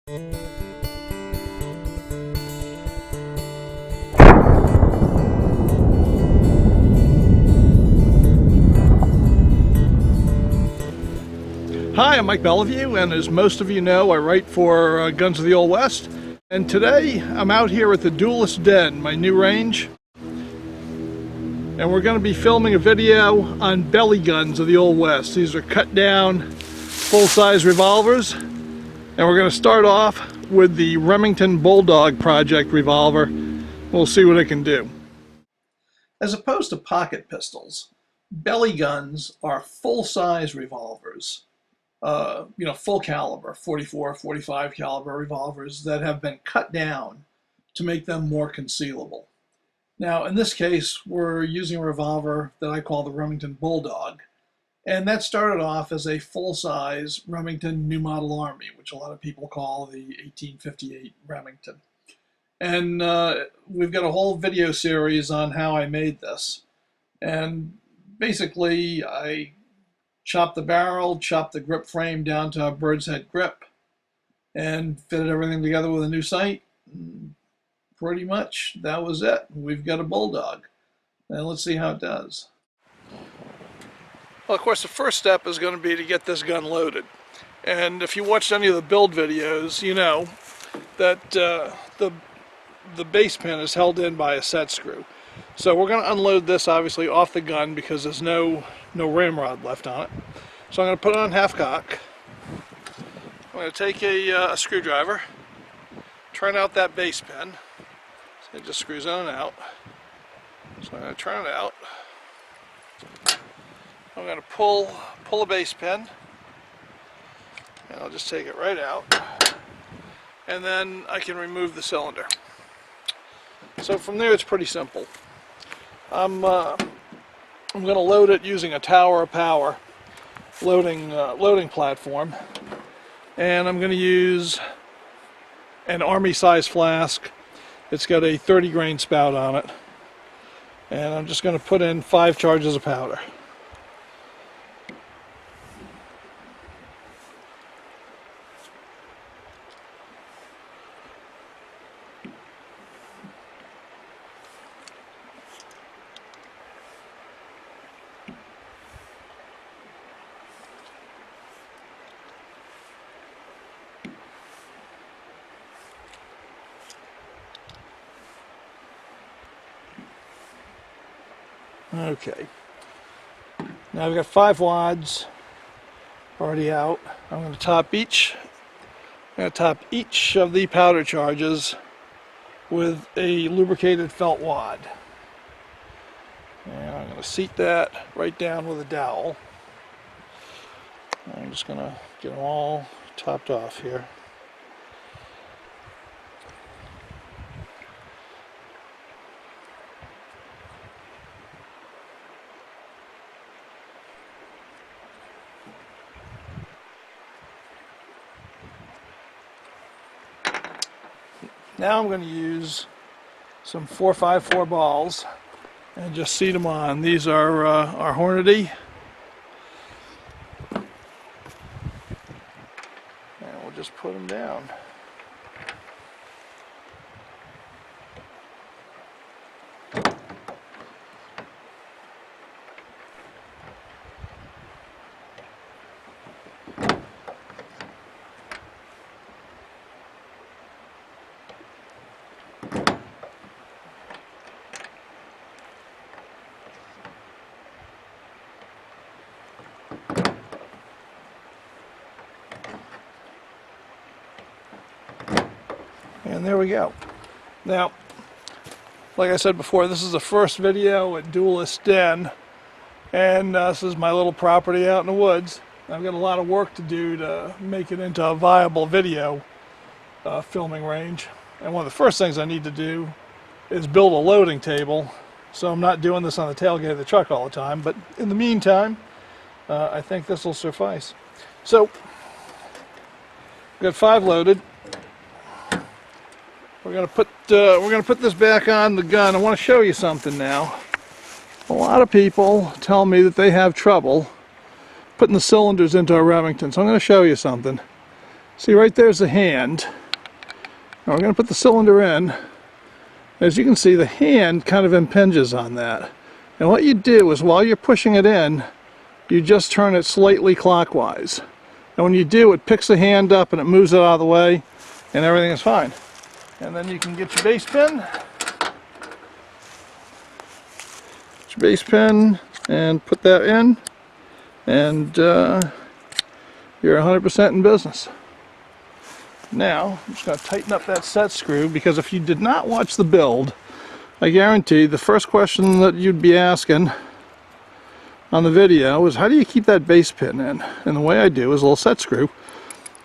Hi, I'm Mike Bellevue, and as most of you know, I write for Guns of the Old West. And today, I'm out here at the Duelist Den, my new range. And we're going to be filming a video on belly guns of the Old West. These are cut down, full-size revolvers. And we're going to start off with the Remington Bulldog Project revolver. We'll see what it can do. As opposed to pocket pistols, belly guns are full-size revolvers. Full caliber, 44, 45 caliber revolvers that have been cut down to make them more concealable. Now, in this case, we're using a revolver that I call the Remington Bulldog. And that started off as a full-size Remington New Model Army, which a lot of people call the 1858 Remington. And we've got a whole video series on how I made this. And basically, I chopped the barrel, chopped the grip frame down to a bird's head grip, and fitted everything together with a new sight. Pretty much, that was it. We've got a Bulldog. And let's see how it does. Well, of course, the first step is going to be to get this gun loaded. And if you watched any of the build videos, you know that the base pin is held in by a set screw. So we're going to unload this obviously off the gun because there's no ramrod left on it. So I'm going to put it on half cock. I'm going to take a screwdriver, turn out that base pin. So it just screws in and out. So I'm going to turn it out. I'm going to pull a base pin, and I'll just take it right out. And then I can remove the cylinder. So from there it's pretty simple. I'm going to load it using a Tower of Power loading platform, and I'm going to use an Army size flask. It's got a 30 grain spout on it, and I'm just going to put in 5 charges of powder. Okay, now I've got 5 wads already out. I'm going to top each of the powder charges with a lubricated felt wad. And I'm going to seat that right down with a dowel. I'm just going to get them all topped off here. Now I'm going to use some 454 balls and just seat them on. These are our Hornady. And we'll just put them down. And there we go. Now, like I said before, this is the first video at Duelist Den, and this is my little property out in the woods. I've got a lot of work to do to make it into a viable video filming range. And one of the first things I need to do is build a loading table, so I'm not doing this on the tailgate of the truck all the time. But in the meantime, I think this will suffice. So, we've got 5 loaded. We're gonna put this back on the gun. I want to show you something now. A lot of people tell me that they have trouble putting the cylinders into a Remington, so I'm going to show you something. See, right there's the hand. Now we're going to put the cylinder in. As you can see, the hand kind of impinges on that. And what you do is, while you're pushing it in, you just turn it slightly clockwise. And when you do, it picks the hand up and it moves it out of the way, and everything is fine. And then you can get your base pin. Get your base pin and put that in, and you're 100% in business. Now, I'm just going to tighten up that set screw, because if you did not watch the build, I guarantee the first question that you'd be asking on the video is, how do you keep that base pin in? And the way I do is a little set screw,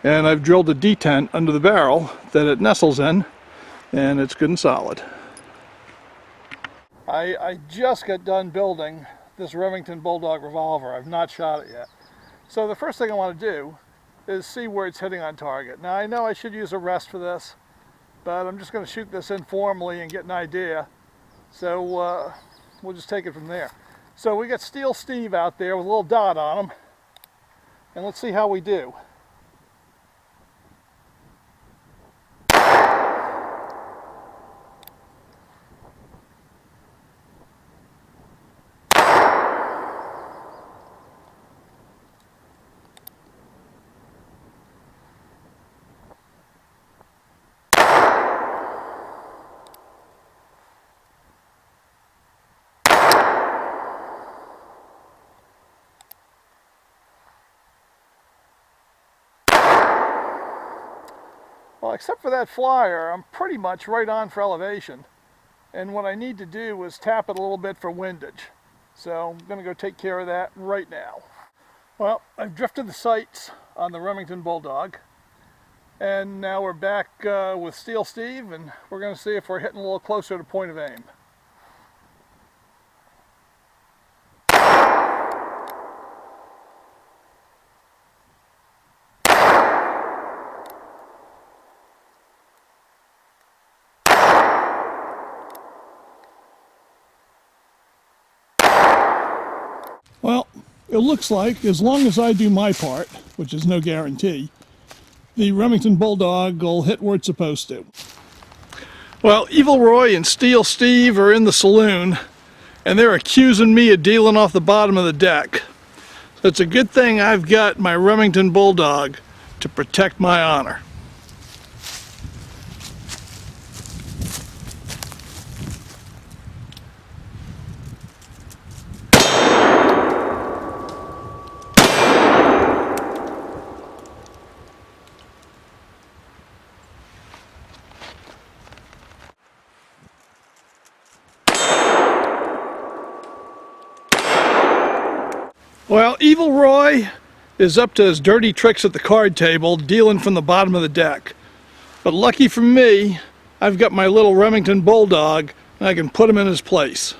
and I've drilled a detent under the barrel that it nestles in, and it's good and solid. I just got done building this Remington Bulldog revolver. I've not shot it yet. So the first thing I want to do is see where it's hitting on target. Now, I know I should use a rest for this, but I'm just going to shoot this informally and get an idea. So we'll just take it from there. So we got Steel Steve out there with a little dot on him, and let's see how we do. Well, except for that flyer, I'm pretty much right on for elevation. And what I need to do is tap it a little bit for windage. So I'm going to go take care of that right now. Well, I've drifted the sights on the Remington Bulldog. And now we're back with Steel Steve, and we're going to see if we're hitting a little closer to point of aim. Well, it looks like, as long as I do my part, which is no guarantee, the Remington Bulldog will hit where it's supposed to. Well, Evil Roy and Steel Steve are in the saloon, and they're accusing me of dealing off the bottom of the deck. So it's a good thing I've got my Remington Bulldog to protect my honor. Well, Evil Roy is up to his dirty tricks at the card table, dealing from the bottom of the deck. But lucky for me, I've got my little Remington Bulldog, and I can put him in his place.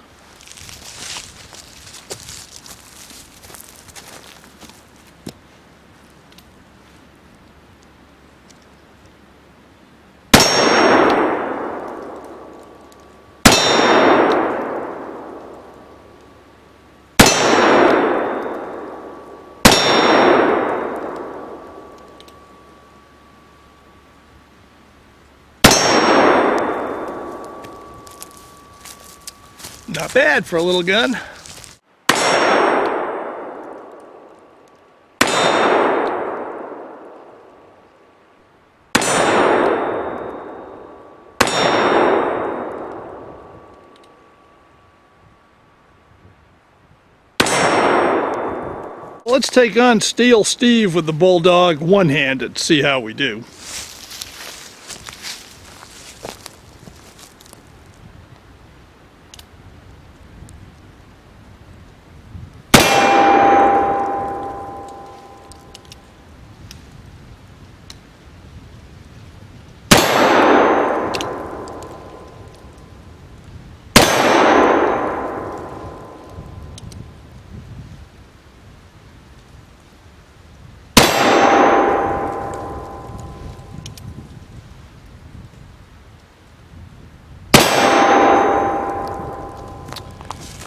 Not bad for a little gun. Let's take on Steel Steve with the Bulldog one-handed, see how we do.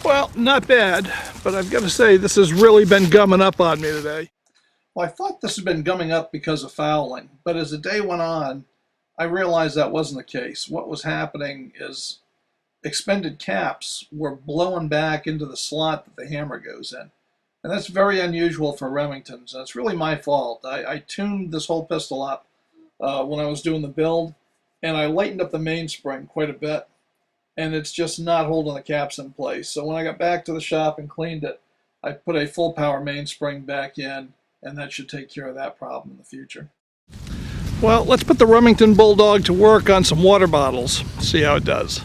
Well, not bad, but I've got to say this has really been gumming up on me today. Well, I thought this had been gumming up because of fouling, but as the day went on, I realized that wasn't the case. What was happening is expended caps were blowing back into the slot that the hammer goes in. And that's very unusual for Remingtons. And it's really my fault. I tuned this whole pistol up when I was doing the build, and I lightened up the mainspring quite a bit, and it's just not holding the caps in place. So when I got back to the shop and cleaned it, I put a full power mainspring back in, and that should take care of that problem in the future. Well, let's put the Remington Bulldog to work on some water bottles, see how it does.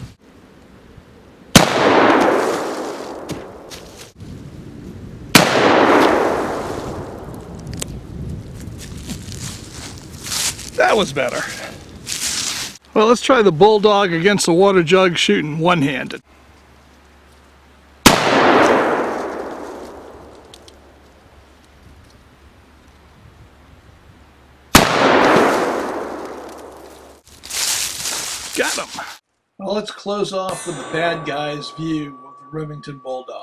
That was better. Well, let's try the Bulldog against the water jug shooting one-handed. Got him. Well, let's close off with the bad guy's view of the Remington Bulldog.